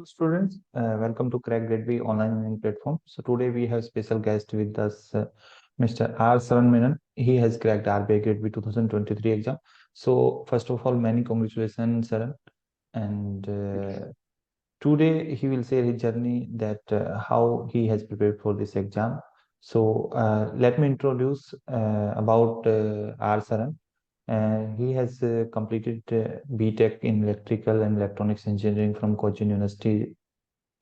Students, welcome to CrackGradeB online learning platform. So today we have special guest with us, Mr. R. Saran Menon. He has cracked RBI Grade B 2023 exam. So first of all, many congratulations, Saran. And today he will share his journey that how he has prepared for this exam. So let me introduce about R. Saran. He has completed BTech in Electrical and Electronics Engineering from Cochin University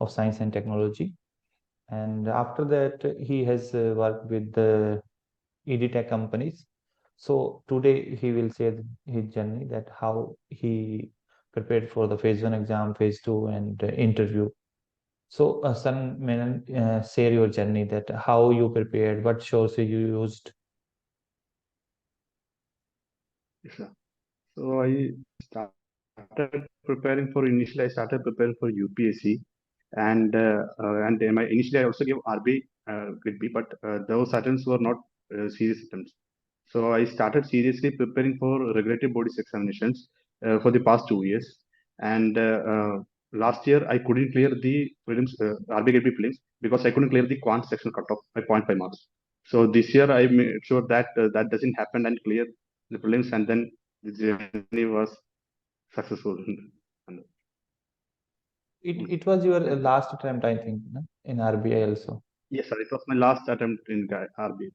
of Science and Technology. And after that, he has worked with the EdTech companies. So today he will share his journey that how he prepared for the phase 1 exam, phase 2, and interview. So, San Menon, share your journey that how you prepared, what sources you used. Yes, sir. So I started preparing for initially. I started preparing for UPSC, and my initially I also gave RBI Grade B, but those attempts were not serious attempts. So I started seriously preparing for regulatory bodies examinations for the past 2 years, and last year I couldn't clear the prelims, RBI Grade B prelims because I couldn't clear the quant section cutoff by 0.5 marks. So this year I made sure that that doesn't happen and clear the prelims, and then the journey was successful. It was your last attempt, I think, no? In RBI also. Yes, sir. It was my last attempt in RBI.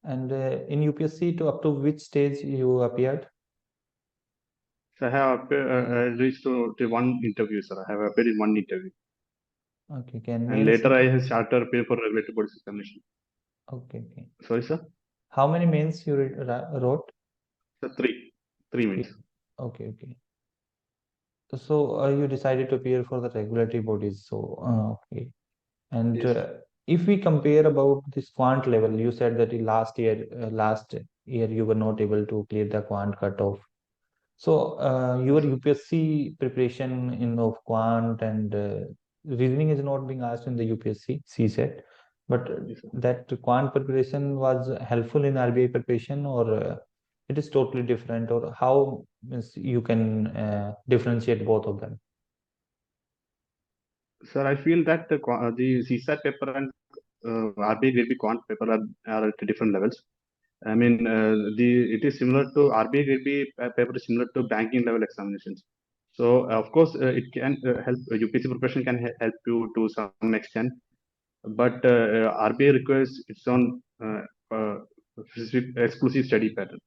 And in UPSC, to up to which stage you appeared? So I have reached to one interview, sir. I have appeared in one interview, Okay, can and means. later I have started preparing for regulatory bodies examination. Okay, okay. Sorry, sir. How many mains you wrote? So three Three. means. Okay, okay. So you decided to appear for the regulatory bodies. So okay. And Yes. if we compare about this quant level, you said that in last year you were not able to clear the quant cutoff. So your Yes, sir. UPSC preparation in of quant and reasoning is not being asked in the UPSC CSET, but Yes, sir. that quant preparation was helpful in RBI preparation, or it is totally different, or how means you can differentiate both of them. Sir, I feel that the CSAT paper and RBI Grade B quant paper are at different levels. I mean, it is similar to RBI Grade B paper is similar to banking level examinations. So of course, it can help UPSC preparation can help you to some extent, but RBI requires its own specific exclusive study pattern.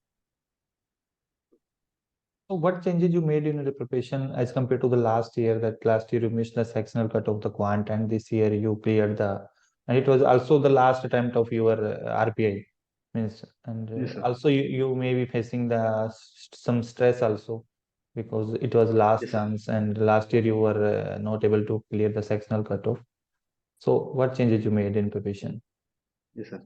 So what changes you made in the preparation as compared to the last year? That last year you missed the sectional cut of the quant, and this year you cleared and it was also the last attempt of your RPI. Means, and Yes, sir. also you may be facing some stress also because it was last Yes, sir. chance, and last year you were not able to clear the sectional cutoff. So what changes you made in preparation? Yes, sir.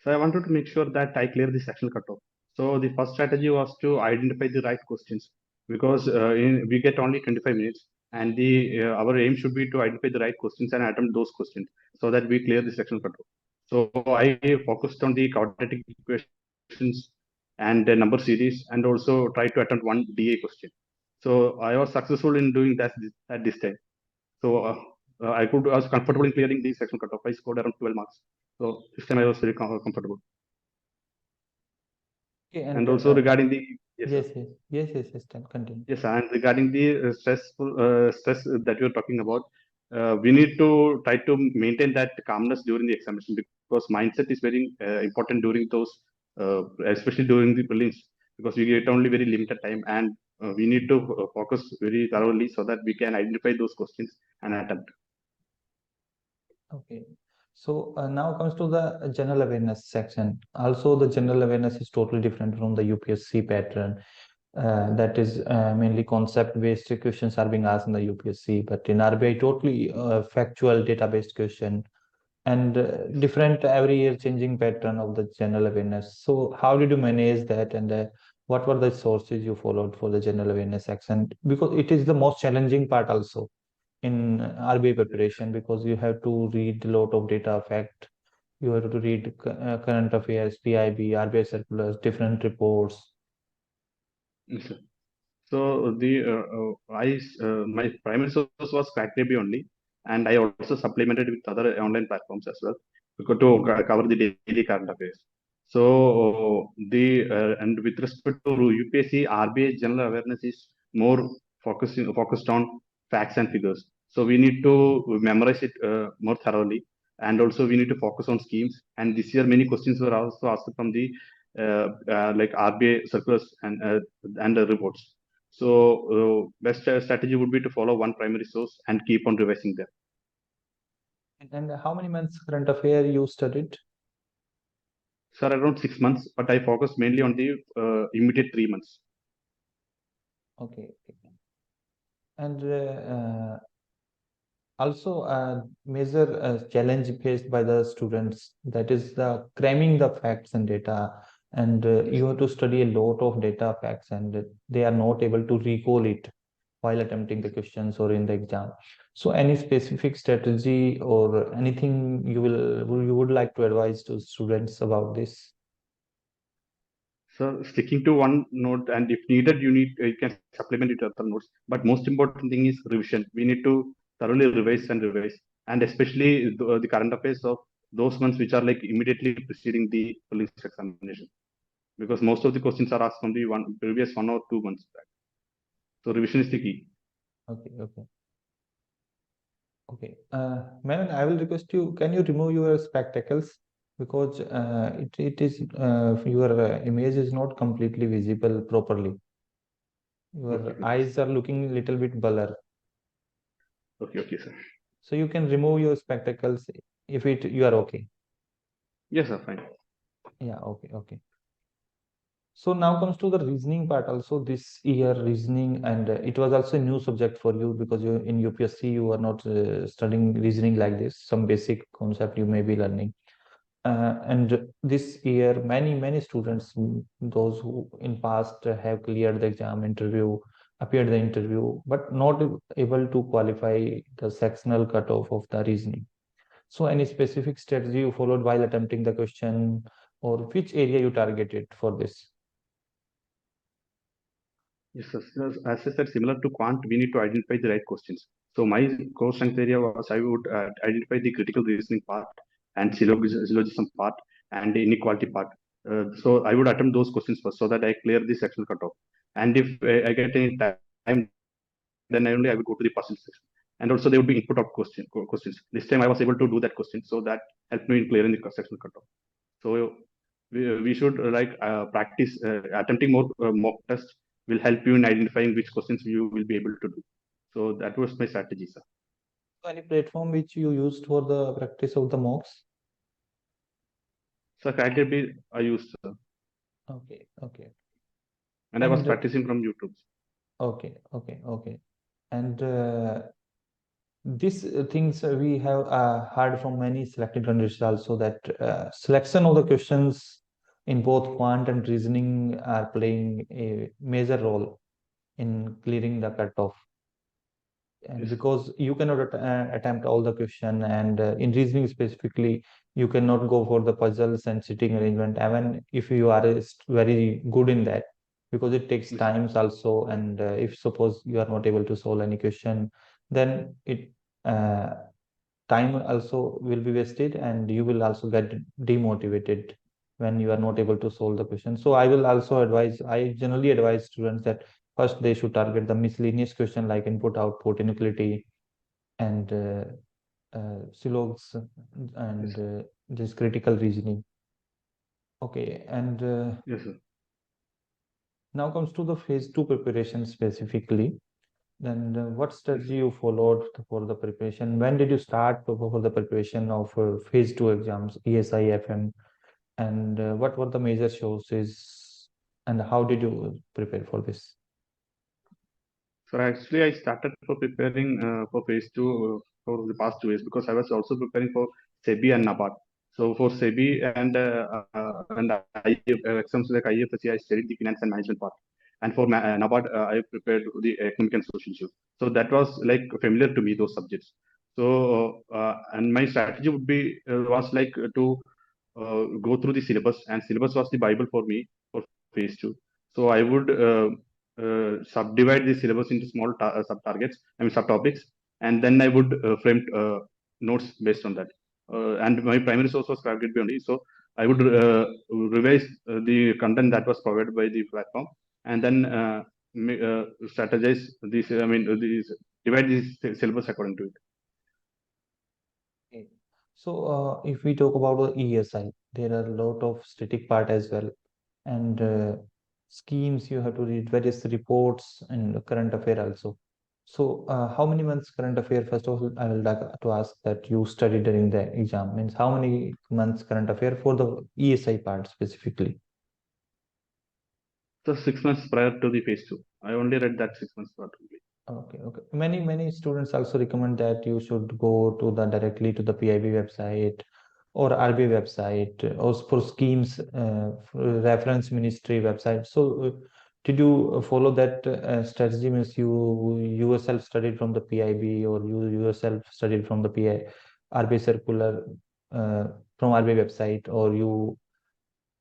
So I wanted to make sure that I clear the sectional cutoff. So the first strategy was to identify the right questions because we get only 25 minutes, and the our aim should be to identify the right questions and attempt those questions so that we clear the sectional cutoff. So I focused on the quadratic equations and the number series, and also tried to attempt one DA question. So I was successful in doing that at this time. So I was comfortable in clearing the sectional cutoff. I scored around 12 marks. So this time I was very comfortable. Okay, and And also regarding the yes, sir. yes, then continue. Yes, sir. And regarding the stress that you're talking about, we need to try to maintain that calmness during the examination because mindset is very important during those, especially during the prelims, because we get only very limited time, and we need to focus very thoroughly so that we can identify those questions and attempt. Okay. So now comes to the general awareness section. Also, the general awareness is totally different from the UPSC pattern. That is mainly concept-based questions are being asked in the UPSC, but in RBI, totally factual data-based question and different every year changing pattern of the general awareness. So how did you manage that, and what were the sources you followed for the general awareness section? Because it is the most challenging part also in RBI preparation because you have to read a lot of data fact. You have to read current affairs, PIB, RBI circulars, different reports. Yes, sir. So my primary source was CrackGradeB only, and I also supplemented with other online platforms as well to cover the daily current affairs. So and with respect to UPSC, RBI general awareness is more focused on facts and figures. So we need to memorize it more thoroughly, and also we need to focus on schemes. And this year, many questions were also asked from the like RBI circulars and the reports. So best strategy would be to follow one primary source and keep on revising them. And how many months current affair you studied? Sir, around 6 months, but I focus mainly on the immediate 3 months. Okay. And also a major challenge faced by the students, that is the cramming the facts and data, and you have to study a lot of data facts, and they are not able to recall it while attempting the questions or in the exam. So any specific strategy or anything you would like to advise to students about this? So sticking to one note, and if needed, you can supplement it with other notes. But most important thing is revision. We need to thoroughly revise, and especially the current affairs of those months which are like immediately preceding the police examination, because most of the questions are asked from the previous 1 or 2 months back. So revision is the key. Okay. Menon, I will request you, can you remove your spectacles? Because it is your image is not completely visible properly. Your Okay, eyes are looking a little bit blur. okay, sir. So you can remove your spectacles if you are okay. Yes, sir, fine. Yeah, okay. So now comes to the reasoning part also this year reasoning, and it was also a new subject for you because you in UPSC you are not studying reasoning like this. Some basic concept you may be learning. And this year, many students, those who in past have cleared the exam interview, appeared the interview, but not able to qualify the sectional cutoff of the reasoning. So, any specific strategy you followed while attempting the question, or which area you targeted for this? Yes, sir. As I said, similar to quant, we need to identify the right questions. So my core strength area was I would identify the critical reasoning part and syllogism part and the inequality part. So I would attempt those questions first so that I clear the sectional cutoff. And if I get any time, then only I would go to the percentage section. And also there would be input of questions. This time I was able to do that question, so that helped me in clearing the sectional cutoff. So we should practice attempting more mock tests will help you in identifying which questions you will be able to do. So that was my strategy, sir. Any platform which you used for the practice of the mocks? So CrackGradeB I used, Okay. and I was And practicing from YouTube. okay. And these things we have heard from many selected candidates also, that selection of the questions in both quant and reasoning are playing a major role in clearing the cutoff. And Yes, because you cannot attempt all the question, and in reasoning specifically, you cannot go for the puzzles and sitting arrangement, even if you are very good in that, because it takes yes, times also. And if suppose you are not able to solve any question, then it uh, time also will be wasted, and you will also get demotivated when you are not able to solve the question. So I generally advise students that first they should target the miscellaneous question like input, output, inequality, and syllogs, yes, and this critical reasoning. Okay, and yes, sir. now comes to the phase 2 preparation specifically. Then what Yes. strategy you followed for the preparation? When did you start for the preparation of phase 2 exams, ESI, FM, and what were the major sources, and how did you prepare for this? So actually, I started for preparing for phase two for the past 2 years because I was also preparing for SEBI and NABARD. So for SEBI and exams like IFSSAI, I studied the finance and management part, and for NABARD, I prepared the economic and social issues. So that was like familiar to me, those subjects. So and my strategy would be was like to go through the syllabus, and syllabus was the bible for me for phase two. So I would subdivide the syllabus into small sub-targets, subtopics, and then I would frame notes based on that. And my primary source was CrackGradeB only, so I would revise the content that was provided by the platform, and then strategize these. These divide these syllabus according to it. Okay. So, if we talk about the ESI, there are a lot of static part as well, and schemes you have to read various reports and current affair also. So, how many months current affair? First of all, I will like to ask that you studied during the exam. Means how many months current affair for the ESI part specifically? So 6 months prior to the phase 2, I only read that 6 months prior to the. Okay, okay. Many students also recommend that you should go to the directly to the PIB website or RBI website or for schemes reference ministry website. So, did you follow that strategy? Means you yourself studied from the PIB or you yourself studied from the RBI circular from RBI website, or you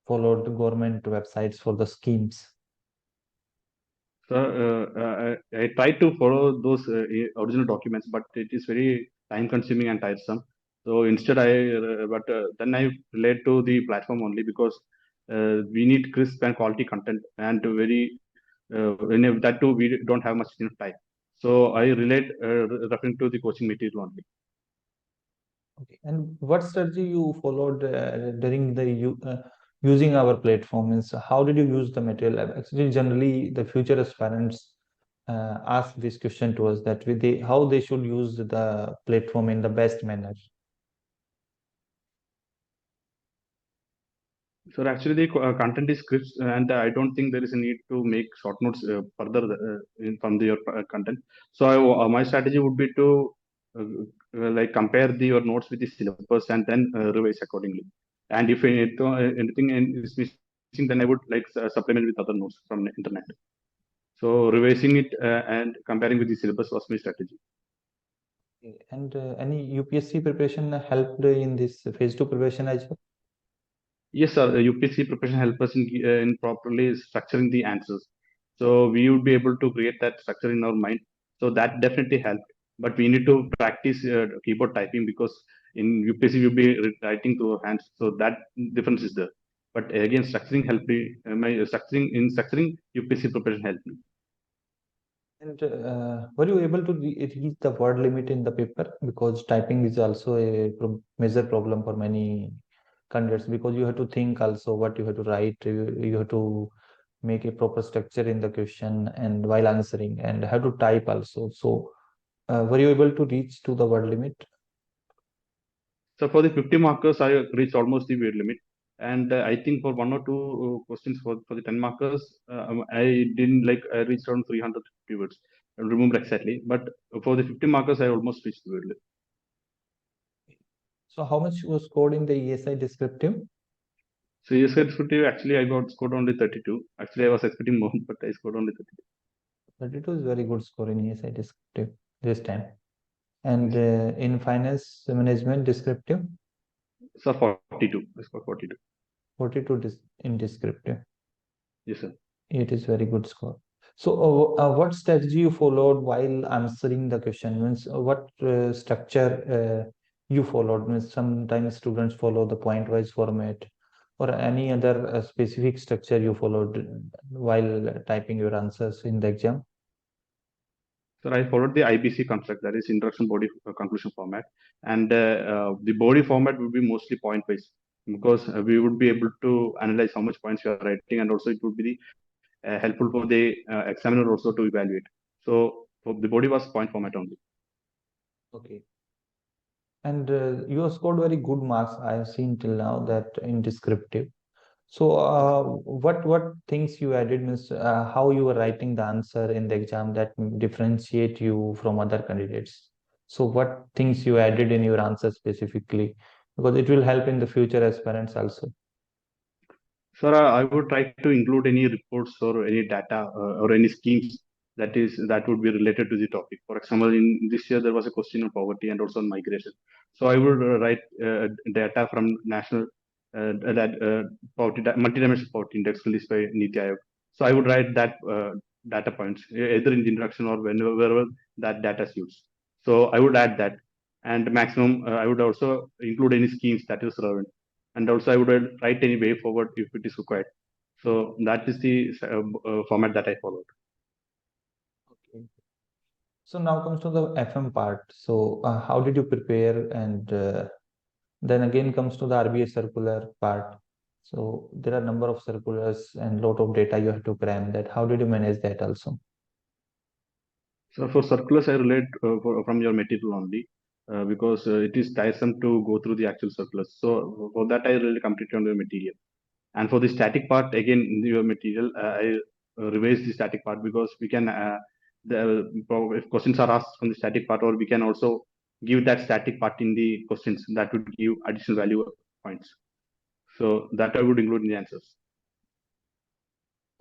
followed the government websites for the schemes? So I tried to follow those original documents, but it is very time consuming and tiresome. So instead, then I relate to the platform only because we need crisp and quality content, and that too we don't have much enough time. So I relate referring to the coaching material only. Okay. And what strategy you followed during the using our platform? Means how did you use the material? Actually, generally, the future aspirants ask this question to us that how they should use the platform in the best manner. So actually, the content is crisp, and I don't think there is a need to make short notes further from your content. So my strategy would be to like compare your notes with the syllabus and then revise accordingly. And if anything is missing, then I would like supplement with other notes from the internet. So revising it and comparing with the syllabus was my strategy. Okay. And any UPSC preparation helped in this phase 2 preparation as well? Yes, sir. UPSC preparation help us in properly structuring the answers. So we would be able to create that structure in our mind. So that definitely helped. But we need to practice keyboard typing because in UPSC we'll be writing to our hands. So that difference is there. But again, structuring helped me. My structuring UPSC preparation helped me. And were you able to reach the word limit in the paper? Because typing is also a major problem for many candidates, because you have to think also what you have to write. You have to make a proper structure in the question and while answering, and have to type also. So, were you able to reach to the word limit? So for the 50 markers, I reached almost the word limit. And I think for one or two questions for the 10 markers, I didn't I reached around 300 words. I don't remember exactly. But for the 50 markers, I almost reached the word limit. So, how much was scored in the ESI descriptive? So ESI descriptive, actually, I got scored only 32. Actually, I was expecting more, but I scored only 32. 32 is very good score in ESI descriptive this time. And Yes. in finance management descriptive? So 42. I scored 42. 42 in descriptive. Yes, sir. It is very good score. So, what strategy you followed while answering the question? Means what structure you followed? Means sometimes students follow the point-wise format, or any other specific structure you followed while typing your answers in the exam. So I followed the IBC construct, that is introduction, body, conclusion format, and the body format would be mostly point based because we would be able to analyze how much points you are writing, and also it would be helpful for the examiner also to evaluate. So the body was point format only. Okay. And you have scored very good marks. I have seen till now that in descriptive. So, what things you added, means how you were writing the answer in the exam that differentiate you from other candidates? So, what things you added in your answer specifically? Because it will help in the future aspirants also. Sir, I would try to include any reports or any data or any schemes that would be related to the topic. For example, in this year there was a question on poverty and also on migration. So I would write data from national poverty multidimensional poverty index released by Niti Aayog. So I would write that data points, either in the introduction or wherever that data is used. So I would add that, and maximum I would also include any schemes that is relevant, and also I would write any way forward if it is required. So that is the format that I followed. Okay. So now comes to the FM part. So how did you prepare? And then again comes to the RBI circular part. So there are number of circulars and lot of data you have to cram that. How did you manage that also? So for circulars, I relate from your material only because it is tiresome to go through the actual circulars. So for that, I really completed on the material. And for the static part, again, in your material, I revise the static part because we can, if questions are asked from the static part, or we can also give that static part in the questions that would give additional value points. So that I would include in the answers.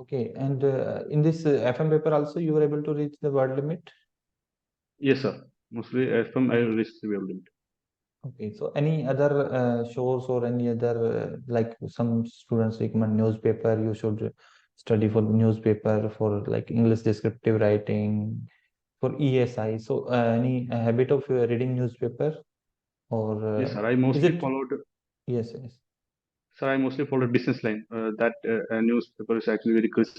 Okay, and in this FM paper also you were able to reach the word limit? Yes, sir. Mostly from I reached the wave limit. Okay, so any other shows or any other like some students recommend newspaper, you should study for newspaper for like English descriptive writing for ESI. So any habit of reading newspaper or Yes, sir. I is mostly it? followed. Yes, yes. So I mostly followed business line. That newspaper is actually very crisp.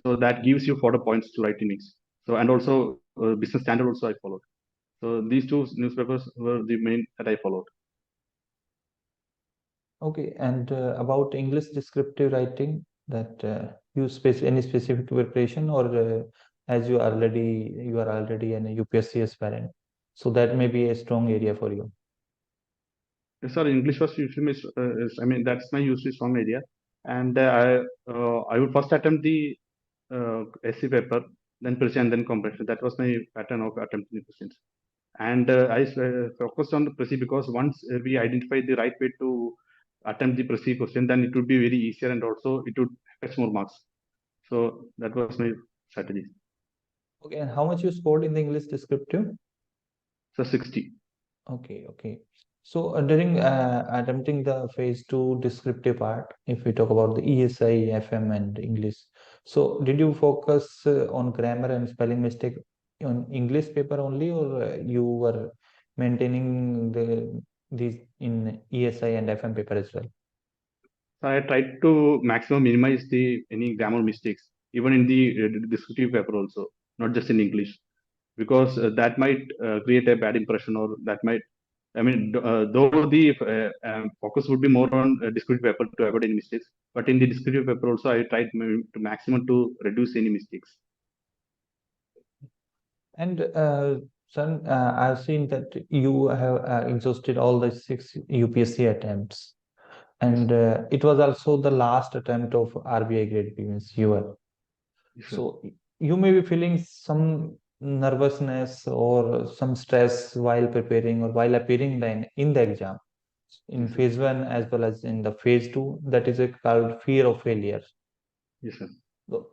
So that gives you further points to write in mix. So and also business standard also I followed. So these two newspapers were the main that I followed. Okay, and about English descriptive writing, that you any specific preparation or as you are already an UPSC aspirant, so that may be a strong area for you. Yes, sir. English was usually my, I mean that's my usually strong area, and I would first attempt the SC paper, then precision, and then comprehension. That was my pattern of attempting the questions. And I focused on the Prezi because once we identify the right way to attempt the Prezi question, then it would be very easier and also it would fetch more marks. So that was my strategy. Okay, and how much you scored in the English descriptive? So 60. Okay, okay. So during attempting the phase two descriptive part, if we talk about the ESI, FM, and English, so did you focus on grammar and spelling mistake on English paper only, or you were maintaining these in ESI and FM paper as well? So I tried to maximum minimize the any grammar mistakes, even in the descriptive paper also, not just in English, because that might create a bad impression or that might I mean, though the focus would be more on descriptive paper to avoid any mistakes, but in the descriptive paper also, I tried to maximum to reduce any mistakes. And son, I've seen that you have exhausted all the 6 UPSC attempts. Yes, And it was also the last attempt of RBI Grade B, means you were. yes, sir. So you may be feeling some nervousness or some stress while preparing or while appearing in the exam in Yes, sir. phase one as well as in the phase two. That is a called fear of failure. Yes, sir. So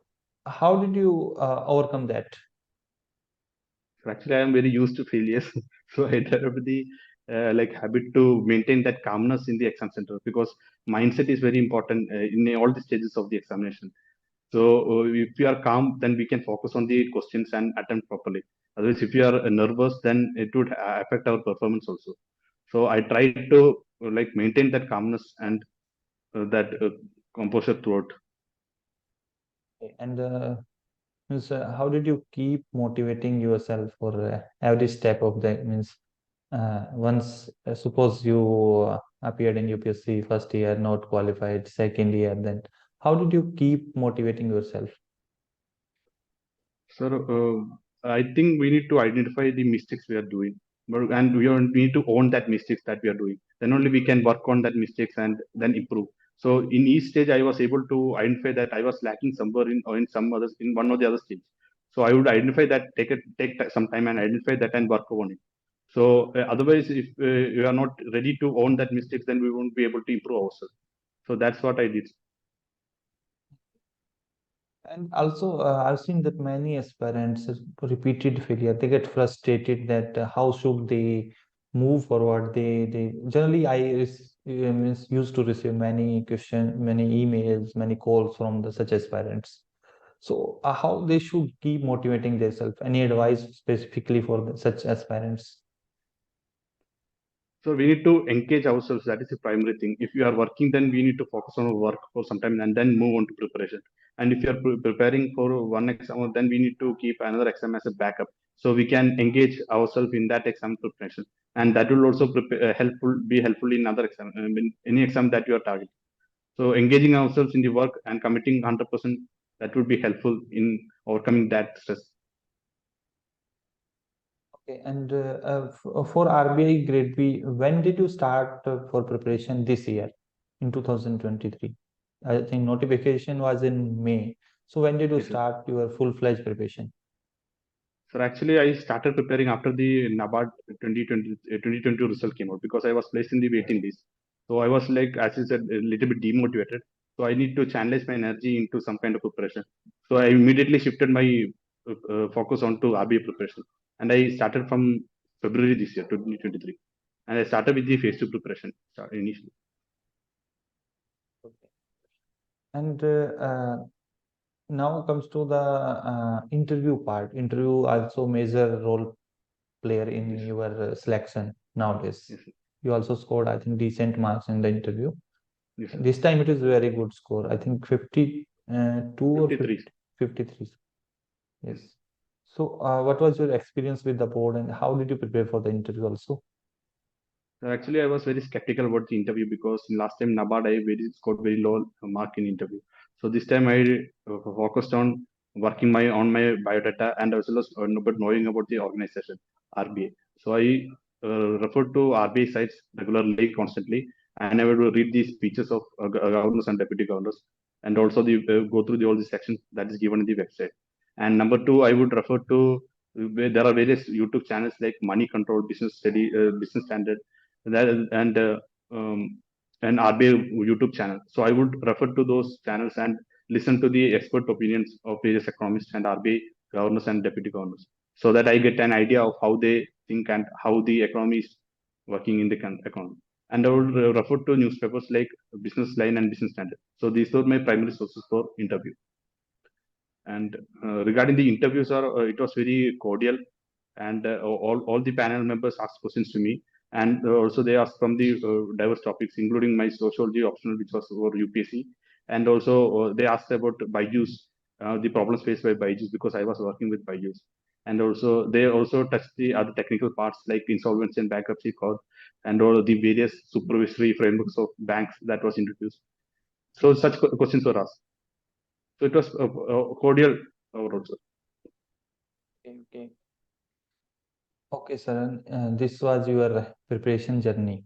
how did you overcome that? So actually, I am very used to failures, so I developed the like habit to maintain that calmness in the exam center because mindset is very important in all the stages of the examination. So if we are calm, then we can focus on the questions and attempt properly. Otherwise, if you are nervous, then it would affect our performance also. So I try to like maintain that calmness and that composure throughout. And means, how did you keep motivating yourself for every step of the means once suppose you appeared in UPSC first year, not qualified, second year, then how did you keep motivating yourself? So I think we need to identify the mistakes we are doing, and we need to own that mistakes that we are doing. Then only we can work on that mistakes and then improve. So in each stage, I was able to identify that I was lacking somewhere in or in some others in one or the other stage. So I would identify that, some time and identify that and work on it. So otherwise, if you are not ready to own that mistakes, then we won't be able to improve ourselves. So that's what I did. And also, I've seen that many aspirants repeated failure. They get frustrated that how should they move forward. They generally means used to receive many questions, many emails, many calls from the such aspirants. So how they should keep motivating themselves? Any advice specifically for such aspirants? So we need to engage ourselves. That is the primary thing. If you are working, then we need to focus on our work for some time and then move on to preparation. And if you are preparing for one exam, then we need to keep another exam as a backup. So we can engage ourselves in that exam preparation, and that will also be helpful in other exam, in any exam that you are targeting. So engaging ourselves in the work and committing 100%, that would be helpful in overcoming that stress. Okay, and for RBI Grade B, when did you start for preparation this year in 2023? I think notification was in May. So when did you Yes, sir. start your full-fledged preparation? So actually, I started preparing after the NABARD 2020 result came out because I was placed in the waiting list. So I was like, as you said, a little bit demotivated. So I need to channelize my energy into some kind of preparation. So I immediately shifted my focus onto RBI preparation, and I started from February this year, 2023, and I started with the phase two preparation initially. Okay. And now comes to the interview part. Interview also major role player in Yes, your selection nowadays. yes, sir. You also scored, I think, decent marks in the interview. Yes, sir. This time it is very good score. I think 52 or 53. 53. Yes. Yes. So, what was your experience with the board and how did you prepare for the interview also? Actually, I was very skeptical about the interview because last time NABARD I scored very low mark in interview. So this time I focused on working on my biodata and as well as about knowing about the organization RBI. So I referred to RBI sites regularly, constantly, and I would read the speeches of governors and deputy governors, and also go through all the sections that is given in the website. And number two, I would refer to there are various YouTube channels like Money Control, Business Study, Business Standard, that and RBI YouTube channel. So I would refer to those channels and listen to the expert opinions of various economists and RBI governors and deputy governors, so that I get an idea of how they think and how the economy is working in the economy. And I would refer to newspapers like Business Line and Business Standard. So these were my primary sources for interview. And regarding the interviews, it was very cordial, and all the panel members asked questions to me, and also they asked from the diverse topics, including my sociology optional, which was for UPSC, and also they asked about BYJU'S, the problems faced by BYJU'S because I was working with BYJU'S, and also they also touched the other technical parts like insolvency and bankruptcy code, and all the various supervisory frameworks of banks that was introduced. So such questions were asked. So it was cordial overall. Okay, okay. Okay, Saran, this was your preparation journey.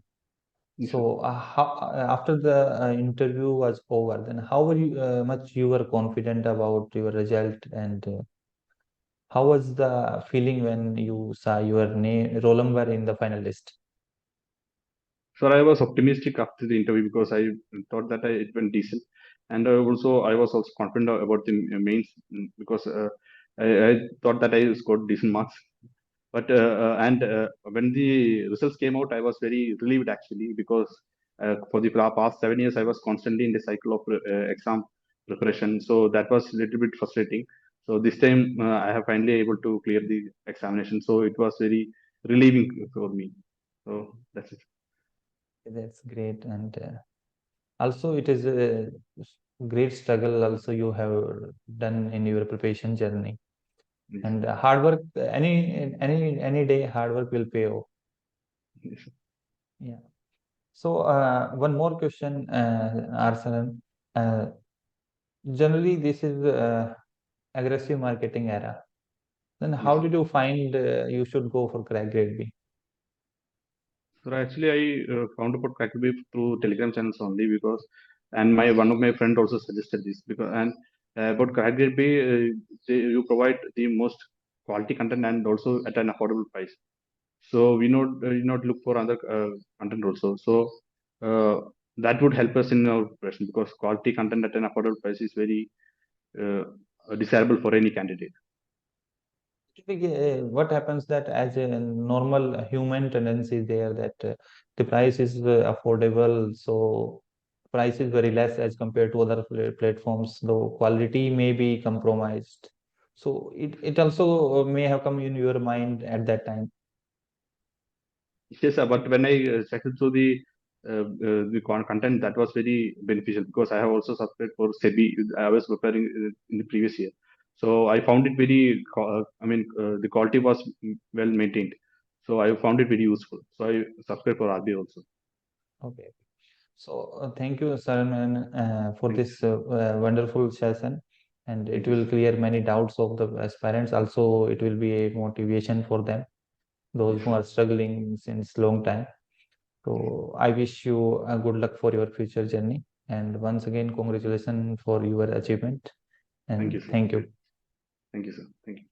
Yes, sir. So, after the interview was over, then how were you much you were confident about your result, and how was the feeling when you saw your name roll number in the final list? So I was optimistic after the interview because I thought that it went decent, and I was also confident about the mains because I thought that I scored decent marks. But when the results came out, I was very relieved actually because for the past 7 years I was constantly in the cycle of exam preparation. So that was a little bit frustrating. So this time I have finally able to clear the examination. So it was very relieving for me. So that's it. That's great, and also it is a great struggle also you have done in your preparation journey. Yes. And hard work, any day, hard work will pay off. Yes. Yeah. So one more question, Arsalan. Uh, Generally, this is aggressive marketing era. Then Yes. how did you find you should go for crack grade B? So actually, I found about CrackGradeB through Telegram channels only because, and my one of my friend also suggested this because, and about CrackGradeB, you provide the most quality content and also at an affordable price. So we not look for other content also. So that would help us in our preparation because quality content at an affordable price is very uh, desirable for any candidate. What happens that as a normal human tendency there that the price is affordable, so price is very less as compared to other platforms, though quality may be compromised. So it also may have come in your mind at that time. Yes, sir, but when I checked through the content, that was very beneficial because I have also subscribed for SEBI. I was preparing in the previous year, so I found it very. The quality was well maintained, so I found it very useful. So I subscribed for RBI also. Okay. So thank you, Saran, for Thank you, this sir. wonderful session, and it Thank you, will sir. clear many doubts of the aspirants. Also, it will be a motivation for them, those Yes, who are struggling since long time. So I wish you good luck for your future journey. And once again, congratulations for your achievement. thank you, And sir. thank you. Thank you, sir. Thank you.